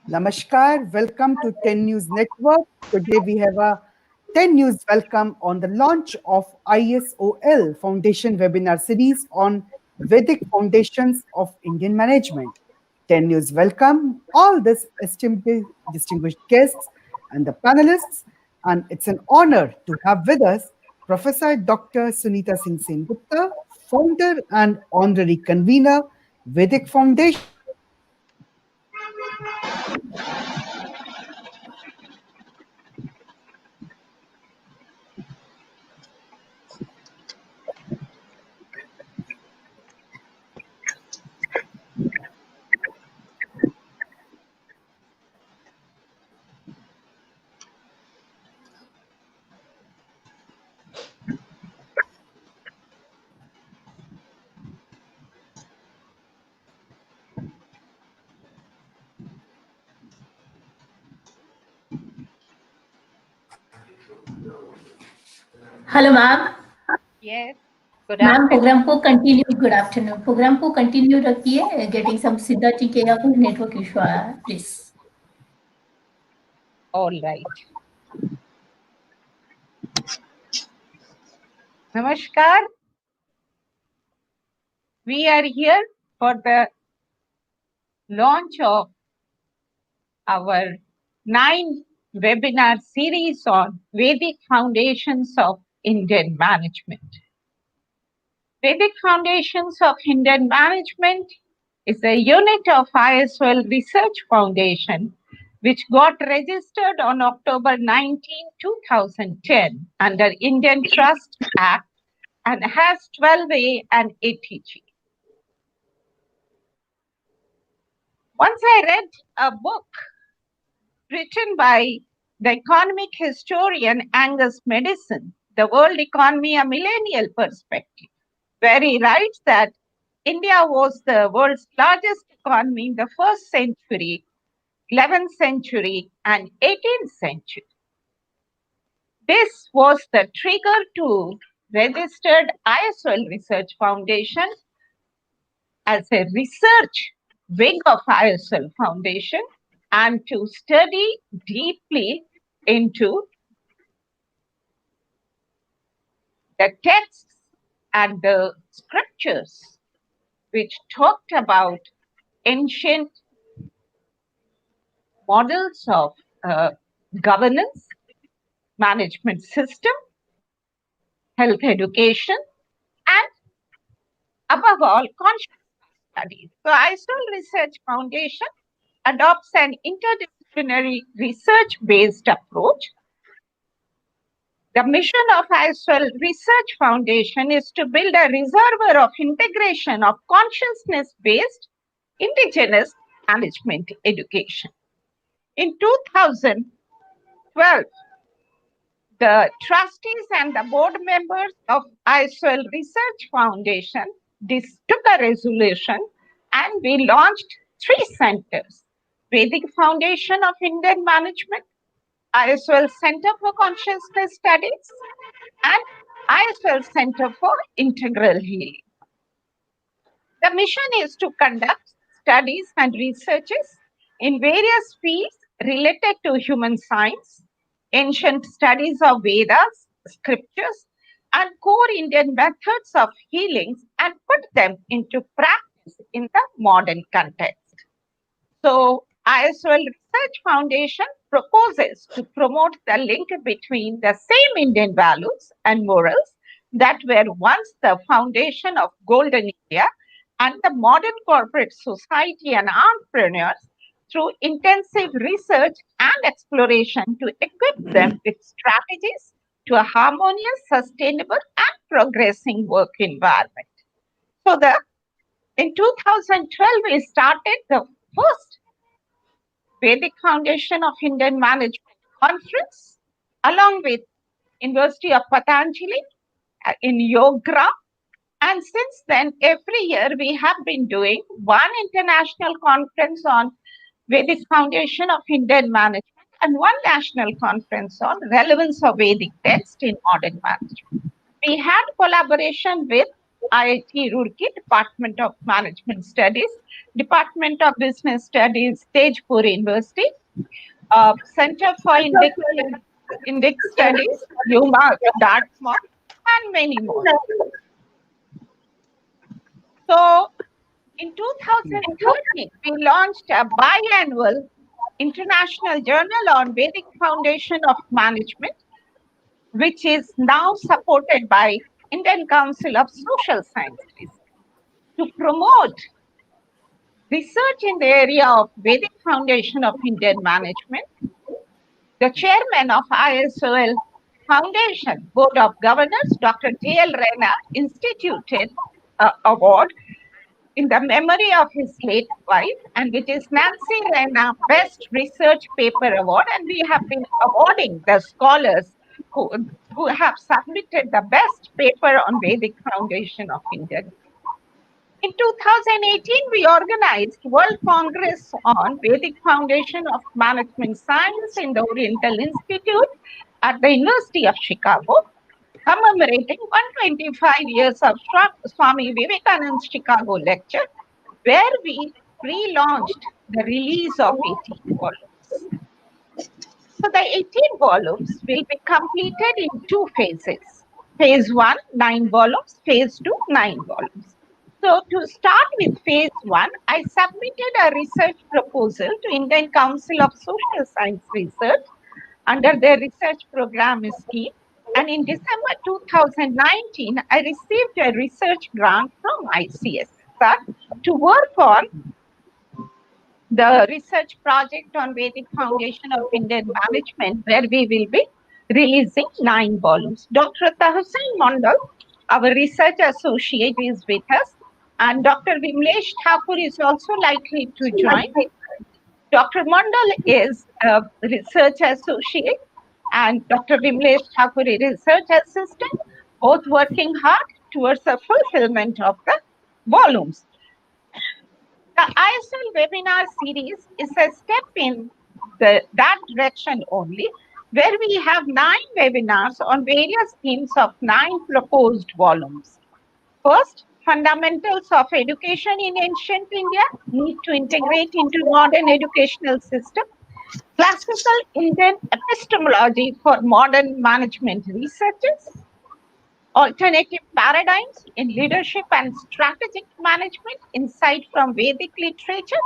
Namaskar, welcome to 10 News Network. Today we have a 10 News welcome on the launch of ISOL Foundation webinar series on Vedic Foundations of Indian Management. 10 News welcome all these esteemed distinguished guests and the panelists, and it's an honor to have with us Professor Dr. Sunita Singh Gupta, founder and honorary convener, Vedic Foundation. Hello ma'am. Yes. Good ma'am afternoon. Programme को continue good afternoon programme को continue रखिए। Getting some Siddha ji के यहाँ कोई network issue आया है please. All right. Namaskar. We are here for the launch of our 9 webinar series on Vedic Foundations of Indian Management. Vedic Foundations of Indian Management is a unit of ISOL Research Foundation which got registered on October 19, 2010 under Indian Trust Act and has 12A and ATG. Once I read a book written by the economic historian Angus Madison, The World Economy, a Millennial Perspective, where he writes that India was the world's largest economy in the 1st century, 11th century, and 18th century. This was the trigger to registered ISOL Research Foundation as a research wing of ISOL Foundation and to study deeply into the texts and the scriptures which talked about ancient models of governance, management system, health education, and above all, consciousness studies. So ISOL Research Foundation adopts an interdisciplinary research-based approach. The mission of ISOL Research Foundation is to build a reservoir of integration of consciousness-based indigenous management education. In 2012, the trustees and the board members of ISOL Research Foundation took a resolution and we launched 3 centers: Vedic Foundation of Indian Management, ISOL Center for Consciousness Studies, and ISOL Center for Integral Healing. The mission is to conduct studies and researches in various fields related to human science, ancient studies of Vedas, scriptures, and core Indian methods of healings and put them into practice in the modern context. So, ISOL Research Foundation proposes to promote the link between the same Indian values and morals that were once the foundation of Golden India and the modern corporate society and entrepreneurs through intensive research and exploration to equip them with strategies to a harmonious, sustainable, and progressing work environment. So, in 2012, we started the first Vedic Foundation of Indian Management Conference along with University of Patanjali in Yogra. And since then, every year we have been doing one international conference on Vedic Foundation of Indian Management and one national conference on relevance of Vedic text in modern management. We had collaboration with IIT Roorkee, Department of Management Studies, Department of Business Studies, Tejpur University, Center for Index Studies, UMA, Dartmouth, and many more. So in 2013, we launched a biannual international journal on Vedic foundation of management, which is now supported by Indian Council of Social Sciences to promote research in the area of Vedic foundation of Indian management. The chairman of ISOL Foundation Board of Governors, Dr. J.L. Rena, instituted an award in the memory of his late wife, and it is Nancy Rena Best Research Paper Award. And we have been awarding the scholars who have submitted the best paper on Vedic foundation of India. In 2018, we organized World Congress on Vedic Foundation of Management Science in the Oriental Institute at the University of Chicago, commemorating 125 years of Swami Vivekananda's Chicago lecture, where we pre-launched the release of 18 volumes. So the 18 volumes will be completed in two phases. Phase 1, 9 volumes. Phase 2, 9 volumes. So to start with phase 1, I submitted a research proposal to Indian Council of Social Science Research under their research program scheme. And in December 2019, I received a research grant from ICSR to work on the research project on Vedic foundation of Indian management, where we will be releasing 9 volumes. Dr. Tahsin Mondal, our research associate, is with us, and Dr. Vimlesh Thakur is also likely to join. Dr. Mondal is a research associate, and Dr. Vimlesh Thakur is research assistant, both working hard towards the fulfillment of the volumes. The ISOL webinar series is a step in that direction only, where we have 9 webinars on various themes of 9 proposed volumes. First, fundamentals of education in ancient India need to integrate into modern educational system. Classical Indian epistemology for modern management researchers. Alternative paradigms in leadership and strategic management, insight from Vedic literature.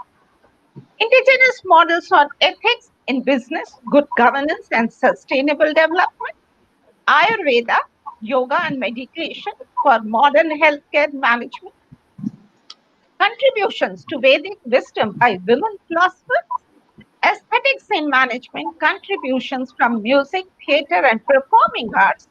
Indigenous models on ethics in business, good governance and sustainable development. Ayurveda, yoga and meditation for modern healthcare management. Contributions to Vedic wisdom by women philosophers. Aesthetics in management, contributions from music, theatre and performing arts.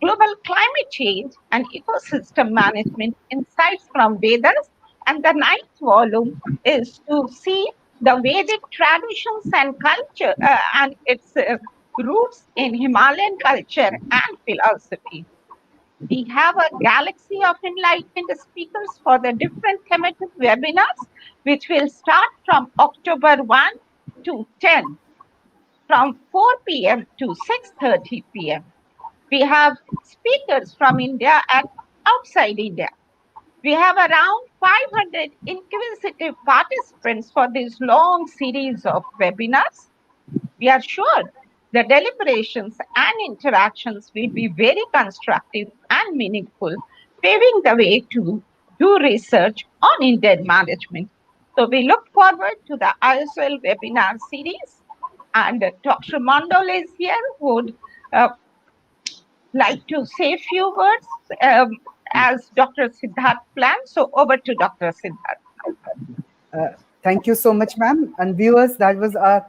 Global climate change and ecosystem management, insights from Vedas. And the 9th volume is to see the Vedic traditions and culture and its roots in Himalayan culture and philosophy. We have a galaxy of enlightened speakers for the different thematic webinars, which will start from October 1 to 10, from 4 p.m. to 6:30 p.m. We have speakers from India and outside India. We have around 500 inquisitive participants for this long series of webinars. We are sure the deliberations and interactions will be very constructive and meaningful, paving the way to do research on Indian management. So we look forward to the ISOL webinar series, and Dr. Mondal is here, who would like to say a few words as Dr. Siddharth planned. So over to Dr. Siddharth. Thank you so much, ma'am. And viewers, that was our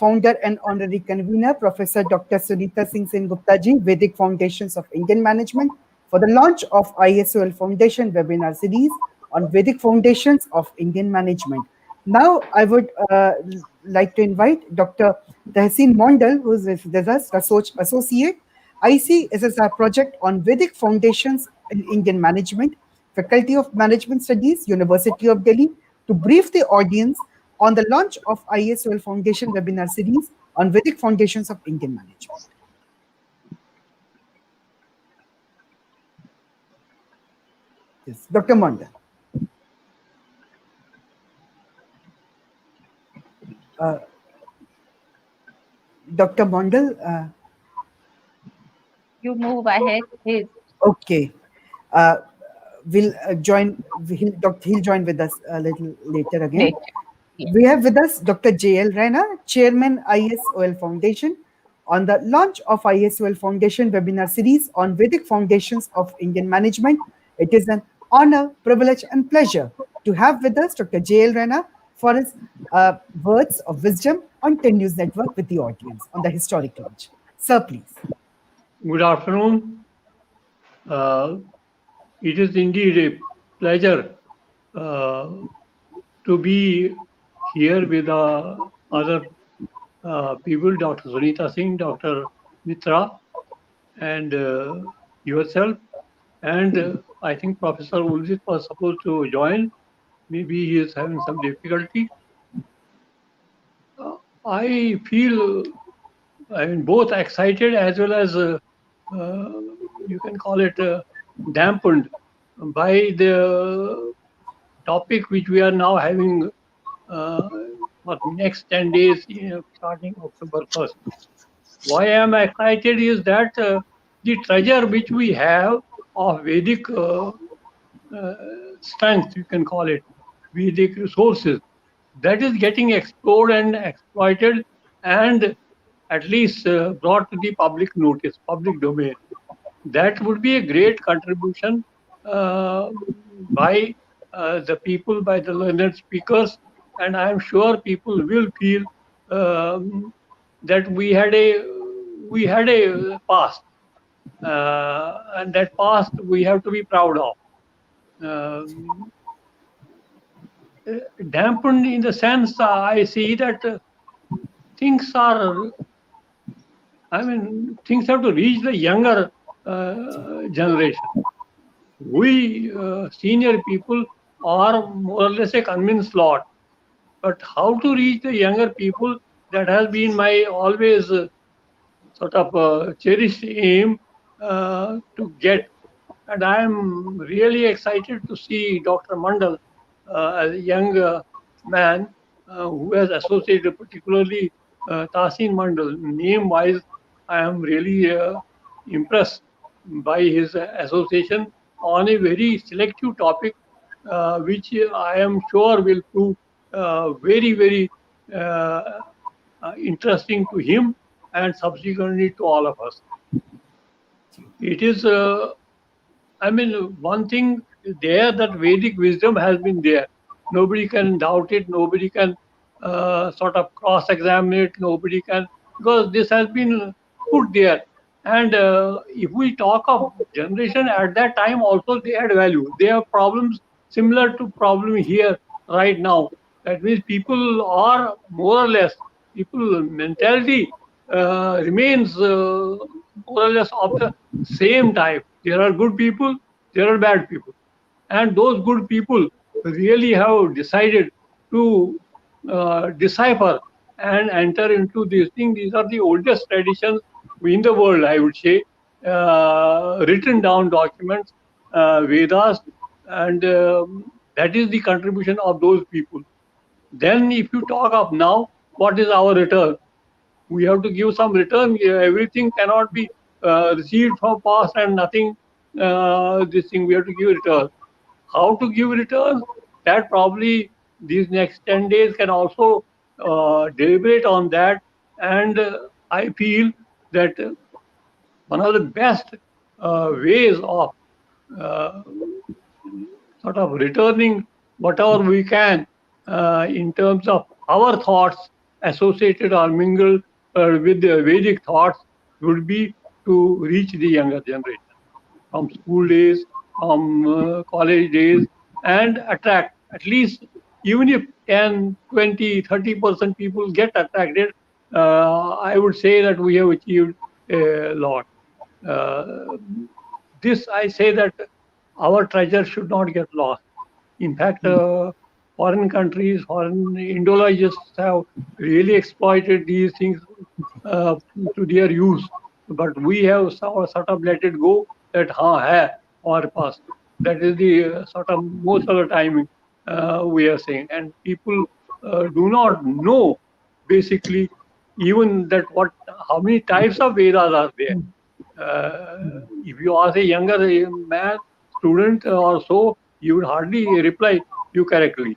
founder and honorary convener, Professor Dr. Sunita Singh Gupta ji, Vedic Foundations of Indian Management, for the launch of ISOL Foundation webinar series on Vedic Foundations of Indian Management. Now, I would like to invite Dr. Tahsin Mondal, who is with us, research associate. IC is a project on Vedic Foundations in Indian Management, Faculty of Management Studies, University of Delhi, to brief the audience on the launch of ISOL Foundation webinar series on Vedic Foundations of Indian Management. Yes, Dr. Mondal. Uh, Dr. Mondal, You move ahead, please. okay. Uh, we'll join. He'll join with us a little later again. Later. Yes. We have with us Dr. J.L. Raina, Chairman ISOL Foundation, on the launch of ISOL Foundation webinar series on Vedic foundations of Indian management. It is an honor, privilege, and pleasure to have with us Dr. J.L. Raina for his words of wisdom on 10 News Network with the audience on the historic launch. Sir, please. Good afternoon. It is indeed a pleasure to be here with other people, Dr. Sunita Singh, Dr. Mitra, and yourself. And I think Professor Ulzit was supposed to join. Maybe he is having some difficulty. I feel, both excited as well as you can call it dampened by the topic which we are now having for next 10 days, starting October 1st. Why I am excited is that the treasure which we have of Vedic strength, you can call it, Vedic resources, that is getting explored and exploited and at least brought to the public notice, public domain. That would be a great contribution uh, by the people, by the learned speakers, and I am sure people will feel that we had a past, and that past we have to be proud of. Um, Dampened in the sense I see that things are, things have to reach the younger generation. We senior people are more or less a convinced lot, but how to reach the younger people, that has been my always sort of cherished aim to get. And I am really excited to see Dr. Mandal as a young man who has associated, particularly Tasin Mandal. Name wise, I am really impressed by his association on a very selective topic, which I am sure will prove very, very interesting to him and subsequently to all of us. It is, one thing there, that Vedic wisdom has been there. Nobody can doubt it. Nobody can sort of cross-examine it. Nobody can, because this has been put there. And if we talk of generation at that time, also they had value. They have problems similar to problem here right now. That means people are more or less, people mentality remains more or less of the same type. There are good people, there are bad people. And those good people really have decided to decipher and enter into these things. These are the oldest traditions in the world, I would say, written down documents, Vedas, and that is the contribution of those people. Then, if you talk of now, what is our return? We have to give some return. Everything cannot be received from past and nothing. This thing we have to give return. How to give return? That probably these next 10 days can also deliberate on that. And I feel that one of the best ways of uh, sort of returning whatever we can in terms of our thoughts associated or mingled with the Vedic thoughts would be to reach the younger generation from school days, from college days, and attract at least, even if 10, 20, 30% people get attracted, I would say that we have achieved a lot. Uh, this I say that our treasure should not get lost. In fact, foreign countries, foreign Indologists have really exploited these things to their use. But we have sort of let it go that हाँ है हमारे पास. That is the sort of most of the time we are saying, and people do not know basically even that how many types of Vedas are there. If you ask a younger man, student or so, you would hardly reply you correctly.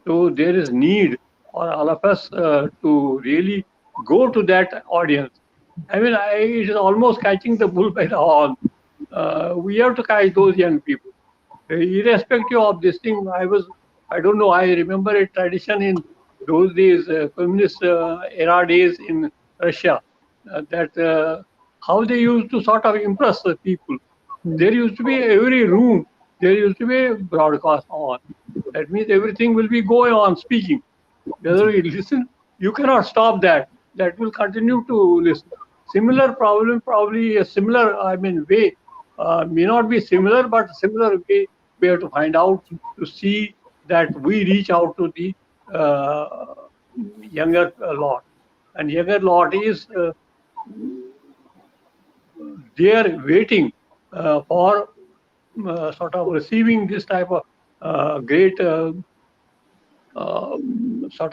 So there is need for all of us to really go to that audience. I mean, it is almost catching the bull by the horn. We have to catch those young people. Irrespective of this thing, I don't know, I remember a tradition in those days, communist era days in Russia, that how they used to sort of impress the people. There used to be every room, there used to be a broadcast on. That means everything will be going on speaking. Whether you listen, you cannot stop that. That will continue to listen. Similar problem, probably a similar, way, may not be similar, but similar way we have to find out to see that we reach out to the younger lot. And younger lot is there waiting for sort of receiving this type of great sort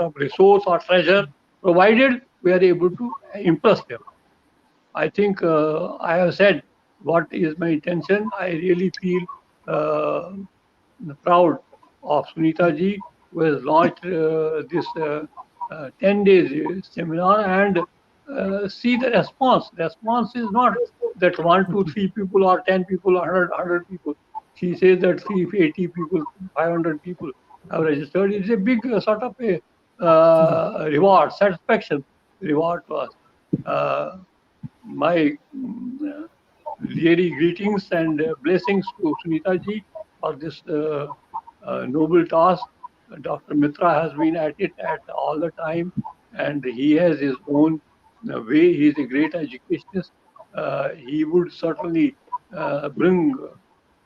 of resource or treasure, provided we are able to impress them. I think I have said what is my intention. I really feel proud of Sunita ji, who has launched this 10 days seminar, and see the response. The response is not that 1, 2, 3 people or 10 people or 100 people. She says that 380 people, 500 people have registered. It's a big sort of a reward, satisfaction reward to us. My really greetings and blessings to Sunita ji for this noble task. Dr. Mitra has been at it at all the time, and he has his own way. He is a great educationist. He would certainly bring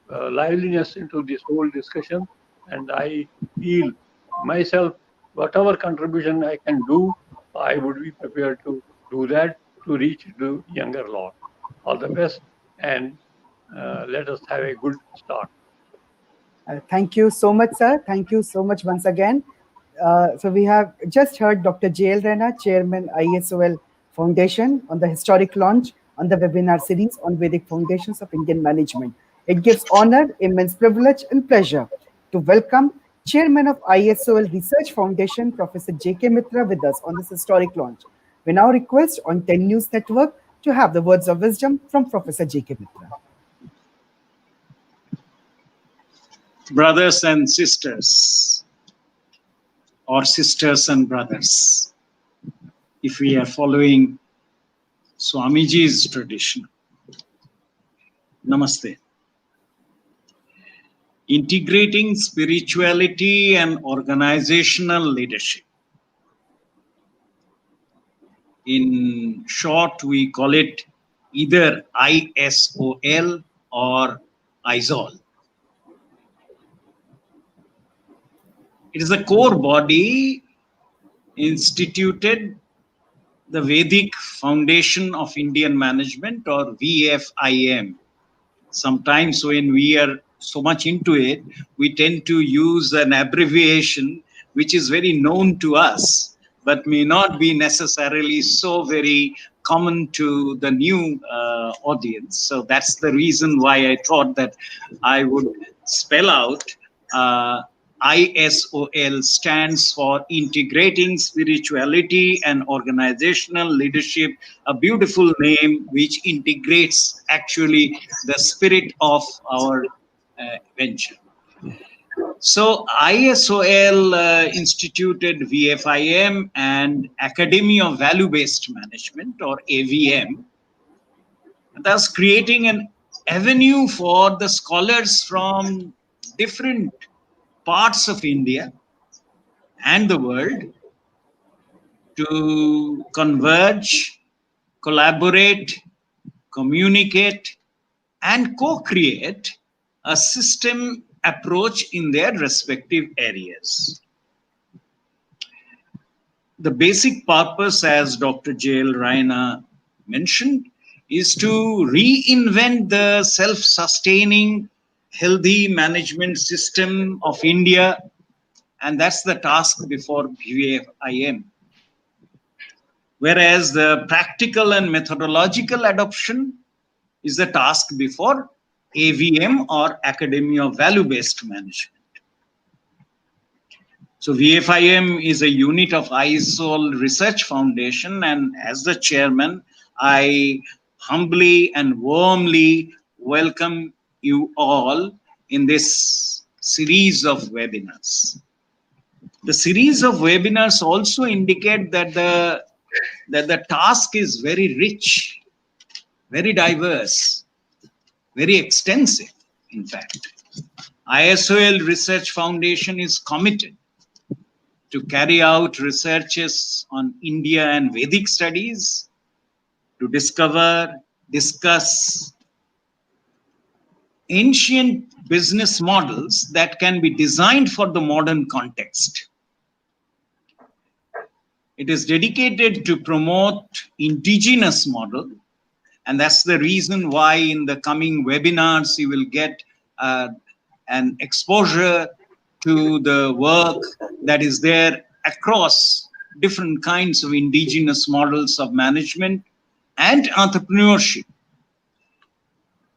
liveliness into this whole discussion, and I feel myself, whatever contribution I can do, I would be prepared to do that to reach the younger lot. All the best, and let us have a good start. Thank you so much, sir. Thank you so much once again. So we have just heard Dr. J.L. Rana, Chairman ISOL Foundation, on the historic launch on the webinar series on Vedic Foundations of Indian Management. It gives honor, immense privilege, and pleasure to welcome Chairman of ISOL Research Foundation, Professor J.K. Mitra, with us on this historic launch. We now request on 10 News Network to have the words of wisdom from Professor J.K. Mitra. Brothers and sisters, or sisters and brothers, if we are following Swamiji's tradition, Namaste. Integrating spirituality and organizational leadership. In short, we call it either ISOL or ISOL. It is a core body instituted the Vedic Foundation of Indian Management, or VFIM. Sometimes when we are so much into it, we tend to use an abbreviation which is very known to us, but may not be necessarily so very common to the new audience. So that's the reason why I thought that I would spell out ISOL stands for Integrating Spirituality and Organizational Leadership, a beautiful name which integrates actually the spirit of our venture. So ISOL instituted VFIM and Academy of Value-Based Management, or AVM, thus creating an avenue for the scholars from different parts of India and the world to converge, collaborate, communicate, and co-create a system approach in their respective areas. The basic purpose, as Dr. J.L. Raina mentioned, is to reinvent the self-sustaining healthy management system of India, and that's the task before VFIM. Whereas the practical and methodological adoption is the task before AVM, or Academy of Value-Based Management. So VFIM is a unit of ISOL Research Foundation, and as the chairman, I humbly and warmly welcome you all in this series of webinars. The series of webinars also indicate that the task is very rich, very diverse, very extensive, in fact. ISOL Research Foundation is committed to carry out researches on India and Vedic studies, to discover, discuss ancient business models that can be designed for the modern context. It is dedicated to promote indigenous model, and that's the reason why in the coming webinars you will get an exposure to the work that is there across different kinds of indigenous models of management and entrepreneurship.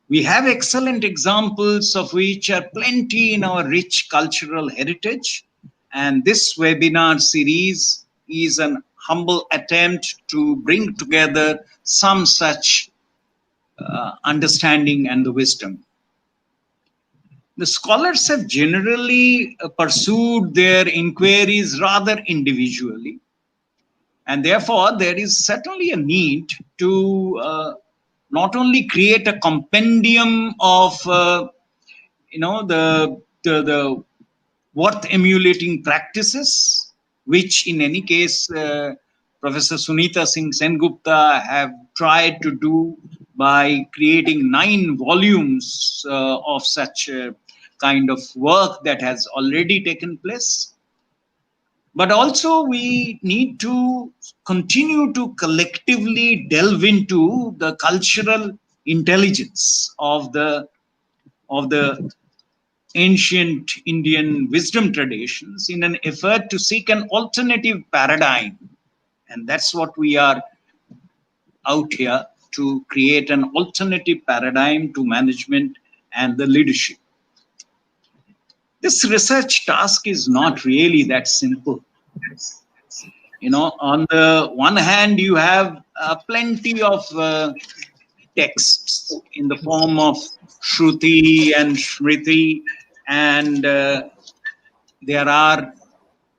We have excellent examples of which are plenty in our rich cultural heritage, and this webinar series is an humble attempt to bring together some such understanding and the wisdom. The scholars have generally pursued their inquiries rather individually, and therefore there is certainly a need to not only create a compendium of the worth emulating practices, which in any case Professor Sunita Singh Sengupta have tried to do by creating 9 volumes of such kind of work that has already taken place. But also we need to continue to collectively delve into the cultural intelligence of the ancient Indian wisdom traditions in an effort to seek an alternative paradigm. And that's what we are out here, to create an alternative paradigm to management and the leadership. This research task is not really that simple. On the one hand, you have plenty of texts in the form of Shruti and Smriti, and there are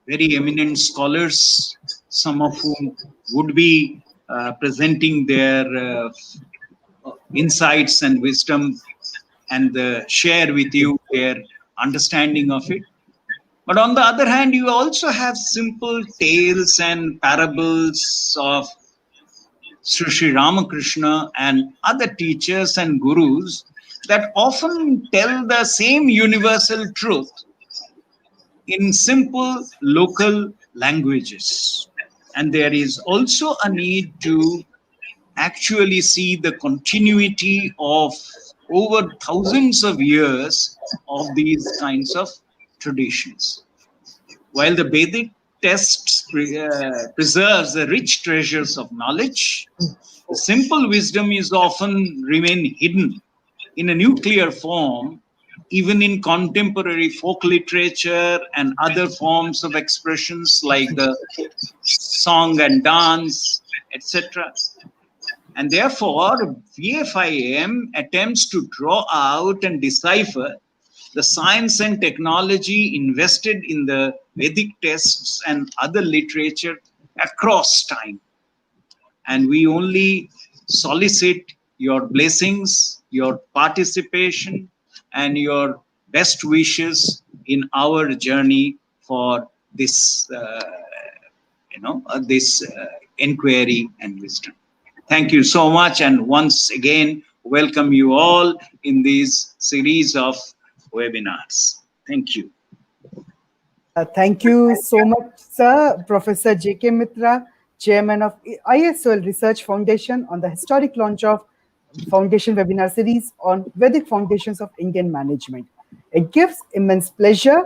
very eminent scholars, some of whom would be presenting their insights and wisdom and share with you their understanding of it. But on the other hand, you also have simple tales and parables of Sri Ramakrishna and other teachers and gurus that often tell the same universal truth in simple local languages. And there is also a need to actually see the continuity of over thousands of years of these kinds of traditions. While the Vedic text preserves the rich treasures of knowledge, the simple wisdom is often remain hidden in a nuclear form, even in contemporary folk literature and other forms of expressions like the song and dance, etc. And therefore, VFIM attempts to draw out and decipher the science and technology invested in the Vedic texts and other literature across time. And we only solicit your blessings, your participation, and your best wishes in our journey for this, inquiry and wisdom. Thank you so much, and once again, welcome you all in this series of webinars. Thank you. Thank you so much, sir. Professor J.K. Mitra, Chairman of ISOL Research Foundation, on the historic launch of Foundation webinar series on Vedic foundations of Indian management. It gives immense pleasure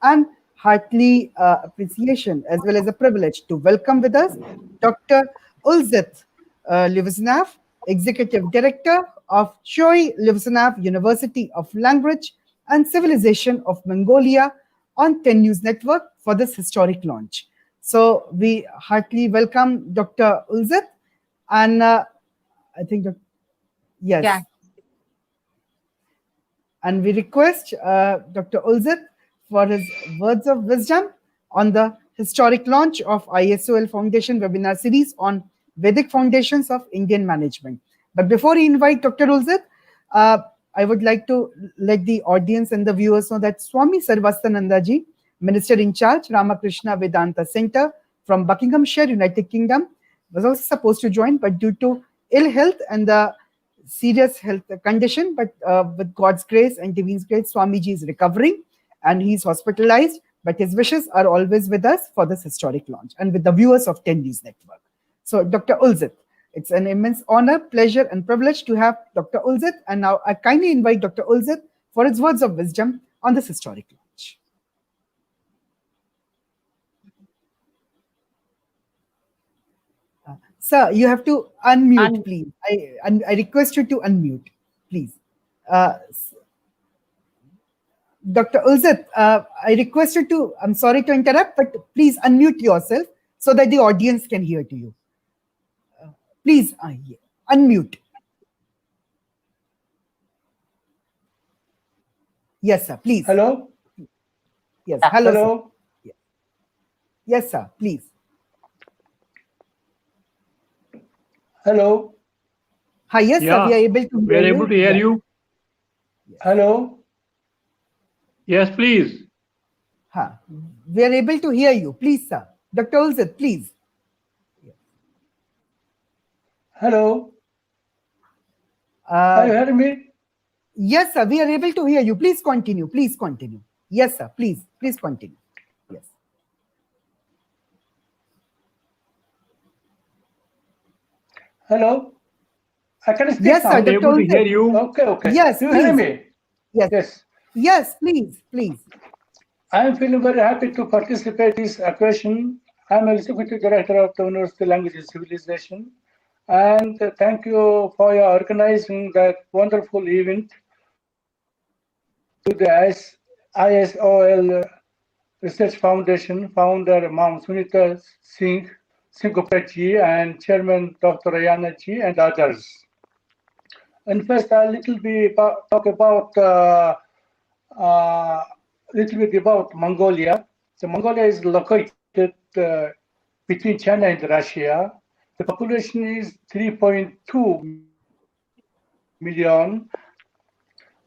and heartily appreciation as well as a privilege to welcome with us Dr. Ulzit Livsnav, Executive Director of Choi Livsnav University of Language and Civilization of Mongolia on 10 News Network for this historic launch. So we heartily welcome Dr. Ulzit, and I think, yes. Yeah. And we request Dr. Ulzit for his words of wisdom on the historic launch of ISOL Foundation webinar series on Vedic foundations of Indian management. But before we invite Dr. Ulzit, I would like to let the audience and the viewers know that Swami Sarvastanandaji, Minister in charge, Ramakrishna Vedanta Center from Buckinghamshire, United Kingdom, was also supposed to join, but due to ill health and the serious health condition, but with God's grace and Divine's grace, Swamiji is recovering and he's hospitalized, but his wishes are always with us for this historic launch and with the viewers of 10 News Network. So Dr. Ulzit, it's an immense honor, pleasure and privilege to have Dr. Ulzit, and now I kindly invite Dr. Ulzit for his words of wisdom on this historic launch. Sir, you have to unmute, please. I request you to unmute, please. Dr. Ulzit, I request you to, I'm sorry to interrupt, but please unmute yourself so that the audience can hear to you. Please unmute. Yes, sir, please. Hello? Yes, hello, Hello? sir. Yes, sir, please. Hello? Hi, yes, Yeah, sir, we are able to we hear are you. able to hear you. Hello? Yes, please. We are able to hear you. Please, sir. Dr. Ulzit, please. Hello? Are you hearing me? Yes, sir, we are able to hear you. Please continue. Please continue. Yes, sir, please continue. Yes. Hello? I can speak Yes, now. sir, I'm Dr. able to hear Ulzit. you. Okay. Yes, You hear please. me? Yes. Yes. Yes, please. I am feeling very happy to participate in this occasion. I'm Executive Director of the University Language and Civilization. And thank you for your organizing that wonderful event to the ISOL Research Foundation founder Mam Sunita Singh, Singhopaji, and Chairman Dr. Ayana Ji, and others. And first, a little bit talk about Mongolia. So Mongolia is located between China and Russia. The population is 3.2 million,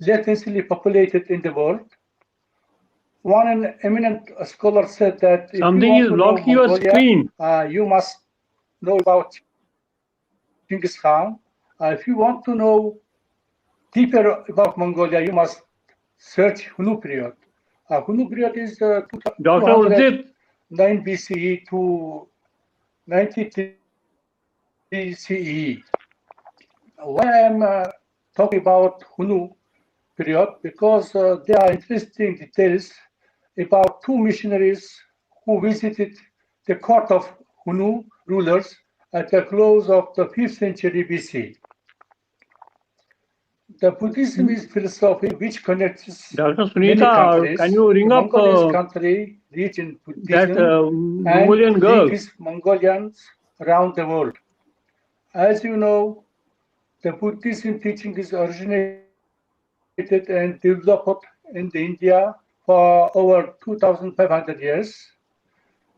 less densely populated in the world. One eminent scholar said that if Something you is want to know blocking your Mongolia, screen. you must know about Genghis Khan. If you want to know deeper about Mongolia, you must search Hunu period. Hunu period is Dr. Ulzit, 209 BCE to 93 CE. Why I am talking about Hunu period? Because there are interesting details about two missionaries who visited the court of Hunu rulers at the close of the 5th century BC. The Buddhism is philosophy which connects Dr. many Sunita, countries. can you ring the up Mongolian country rich in that Buddhism Mongolian and girl? links Mongolians around the world. As you know, the Buddhism teaching is originated and developed in India for over 2,500 years,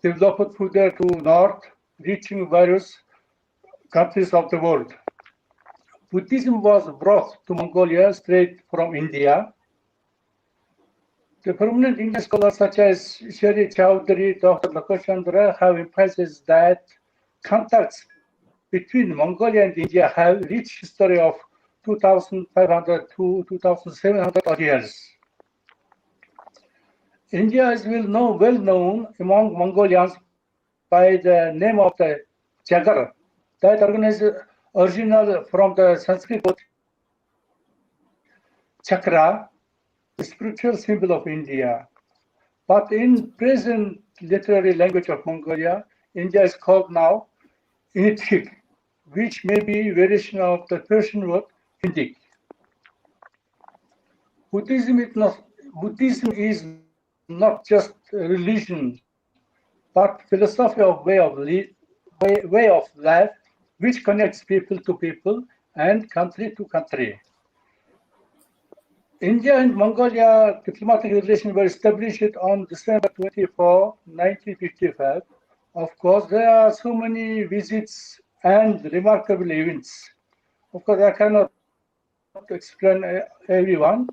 developed further to north, reaching various countries of the world. Buddhism was brought to Mongolia straight from India. The prominent Indian scholars such as Shri Chowdhury, Dr. Lakshmandra have emphasized that contacts between Mongolia and India have rich history of 2,500 to 2,700 years. India is well known among Mongolians by the name of the Jagar. That original from the Sanskrit word chakra, the spiritual symbol of India. But in present literary language of Mongolia, India is called now Inithik, which may be variation of the Persian word Hindik. Buddhism is not just a religion, but philosophy of way of life, which connects people to people and country to country. India and Mongolia diplomatic relations were established on December 24, 1955. Of course, there are so many visits and remarkable events. Of course, I cannot explain everyone.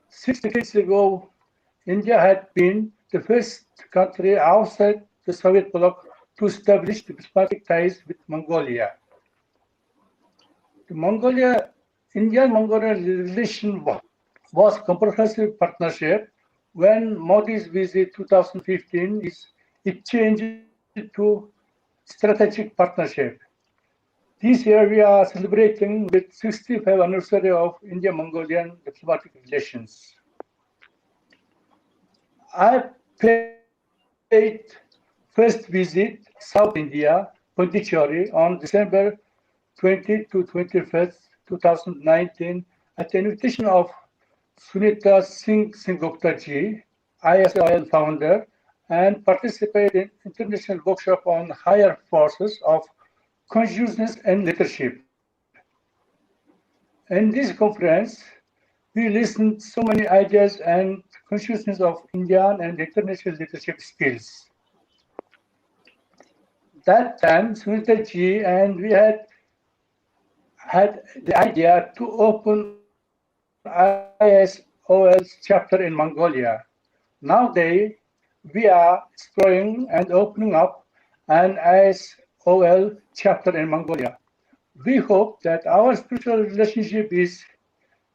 6 decades ago, India had been the first country outside the Soviet bloc to establish diplomatic ties with Mongolia. The Indian-Mongolian relation was comprehensive partnership. When Modi's visit 2015, it changed to strategic partnership. This year we are celebrating the 65th anniversary of India-Mongolian diplomatic relations. I paid first visit South India, Pondicherry, on December 20 to 21st, 2019, at the invitation of Sunita Singh Sengupta ji, ISOL founder, and participated in international workshop on higher forces of consciousness and leadership. In this conference, we listened so many ideas and consciousness of Indian and international leadership skills. That time, Sunita ji and we had the idea to open ISOL's chapter in Mongolia. Nowadays, we are exploring and opening up an ISOL chapter in Mongolia. We hope that our spiritual relationship is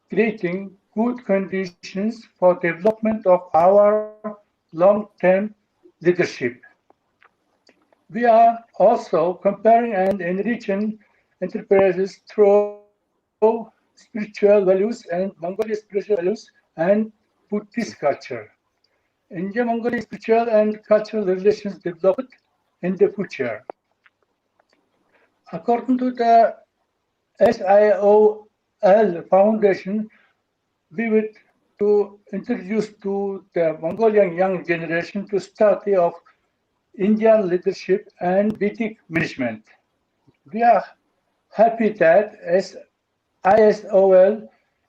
creating good conditions for development of our long-term leadership. We are also comparing and enriching enterprises through spiritual values and Mongolian spiritual values and Buddhist culture. India-Mongolia spiritual and cultural relations developed in the future. According to the SIOL Foundation, we would to introduce to the Mongolian young generation to study of Indian leadership and Vedic management. We are happy that ISOL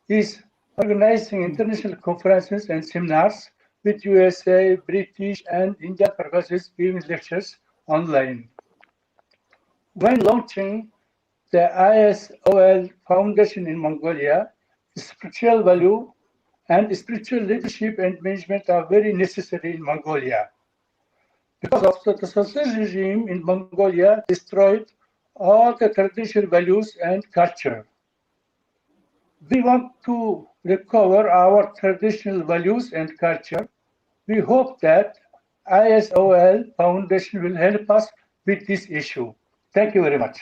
is organizing international conferences and seminars with USA, British, and Indian professors giving lectures online. When launching the ISOL Foundation in Mongolia, spiritual value and spiritual leadership and management are very necessary in Mongolia. Because of the socialist regime in Mongolia destroyed all the traditional values and culture. We want to recover our traditional values and culture. We hope that ISOL Foundation will help us with this issue. Thank you very much.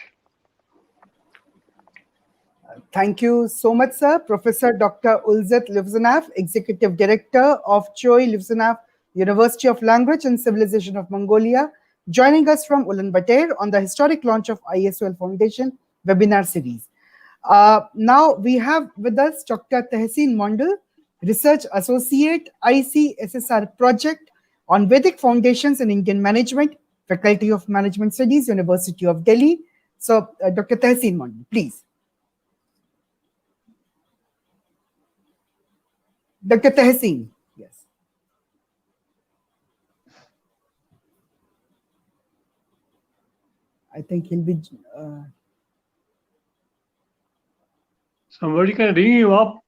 Thank you so much, sir. Professor Dr. Ulzet Livzanov, Executive Director of Choi Livzanov University of Language and Civilization of Mongolia, joining us from Ulaanbaatar on the historic launch of ISOL Foundation webinar series. Now we have with us Dr. Tehseen Mondal, Research Associate, ICSSR Project on Vedic Foundations in Indian Management, Faculty of Management Studies, University of Delhi. So, Dr. Tehseen Mondal, please. Dr. Tehseen, yes. I think he'll be... Somebody can ring him up.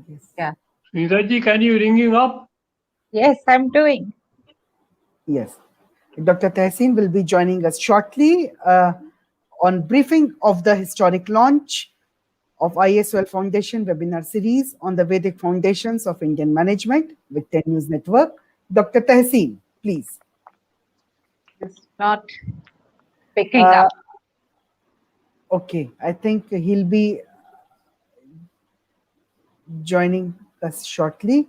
yes. Yeah. Sunitaji, can you ring him up? Yes, I'm doing. Yes. Dr. Tehseen will be joining us shortly on briefing of the historic launch of ISOL Foundation webinar series on the Vedic Foundations of Indian Management with 10 News Network. Dr. Tehseen, please. It's not picking up. Okay, I think he'll be joining us shortly.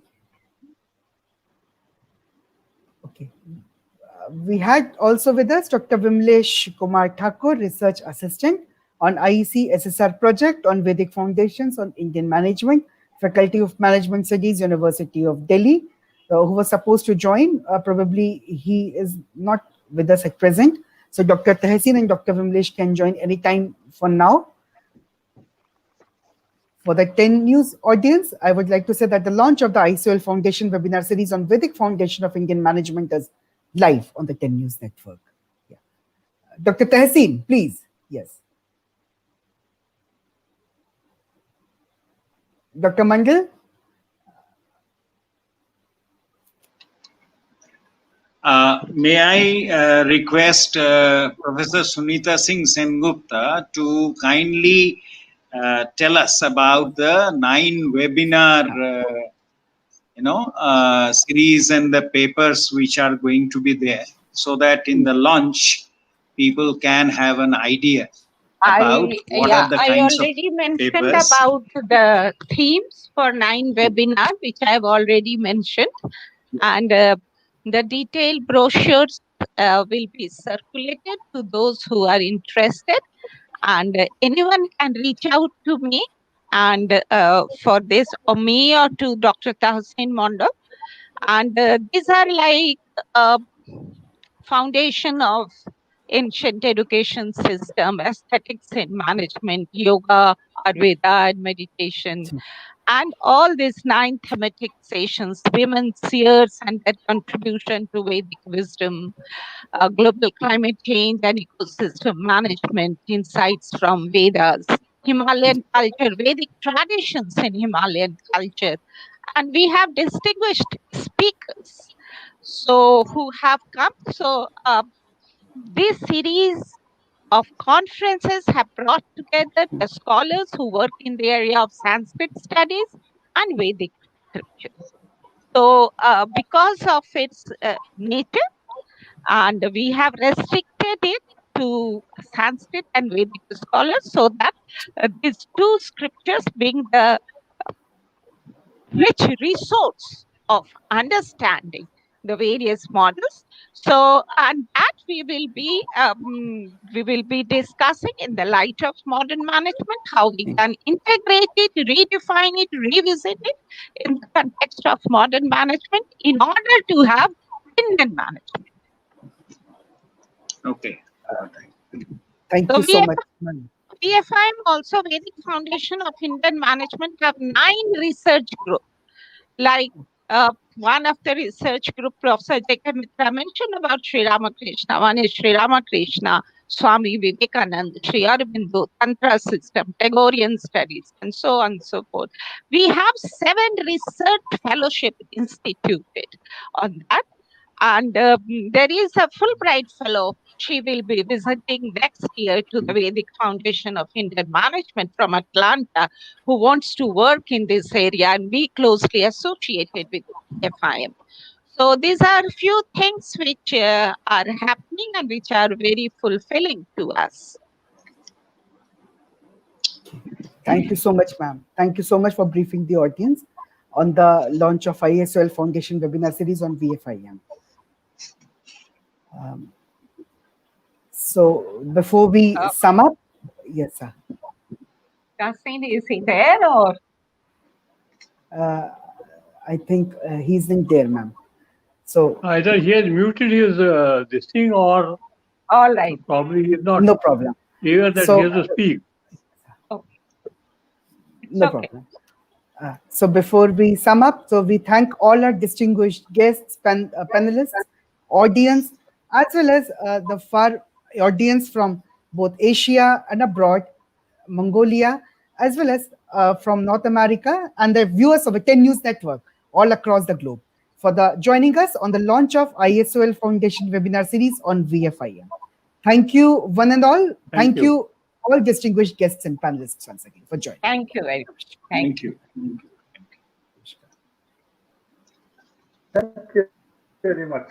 Okay. We had also with us Dr. Vimlesh Kumar Thakur, Research Assistant on IEC SSR project on Vedic Foundations on Indian Management, Faculty of Management Studies, University of Delhi, who was supposed to join. Probably he is not with us at present. So Dr. Tehseen and Dr. Vimlesh can join anytime for now. For the 10 News audience, I would like to say that the launch of the ISOL Foundation webinar series on Vedic Foundation of Indian Management is live on the 10 News network. Yeah. Dr. Tehseen, please. Yes. Dr. Mandal? May I request Professor Sunita Singh Sengupta to kindly tell us about the 9 webinar series and the papers which are going to be there, so that in the launch people can have an idea about what are the kinds of already mentioned papers. about the themes for 9 webinar, which I have already mentioned, and the detailed brochures will be circulated to those who are interested, and anyone can reach out to me and for this, or me or to Dr. Tahsin Mondal. And these are like foundation of ancient education system, aesthetics in management, yoga, Ayurveda, and meditation, and all these 9 thematic sessions, women's seers and their contribution to Vedic wisdom, global climate change and ecosystem management, insights from Vedas, Himalayan culture, Vedic traditions in Himalayan culture. And we have distinguished speakers who have come. So this series of conferences have brought together the scholars who work in the area of Sanskrit studies and Vedic scriptures. So because of its nature, and we have restricted it to Sanskrit and Vedic scholars, so that these 2 scriptures being the rich resource of understanding the various models. So, and that we will be discussing in the light of modern management, how we can integrate it, redefine it, revisit it in the context of modern management in order to have Indian management. Okay. Thank you so much. VFIM also, Vedic Foundation of Indian Management, have 9 research groups. Like one of the research group, Professor J.K. Mitra mentioned about Sri Ramakrishna. One is Sri Ramakrishna, Swami Vivekananda, Sri Aurobindo, Tantra system, Tagorean studies, and so on and so forth. We have 7 research fellowship instituted on that. And there is a Fulbright fellow. She will be visiting next year to the Vedic Foundation of Indian Management from Atlanta, who wants to work in this area and be closely associated with FIM. So these are a few things which are happening and which are very fulfilling to us. Thank you so much, ma'am. Thank you so much for briefing the audience on the launch of ISOL Foundation webinar series on VFIM. So before we sum up, yes, sir. Tahsin, is he there or? I think he's in there, ma'am. So either he has muted his this thing, or all right, probably he's not. No problem. Here that he has to speak. Okay. No problem. So before we sum up, so we thank all our distinguished guests, panelists, audience, as well as the far audience from both Asia and abroad, Mongolia, as well as from North America, and the viewers of the 10 News Network all across the globe for joining us on the launch of ISOL Foundation webinar series on VFIM. Thank you, one and all. Thank you, all distinguished guests and panelists once again for joining. Thank you very much. Thank you. Thank you very much.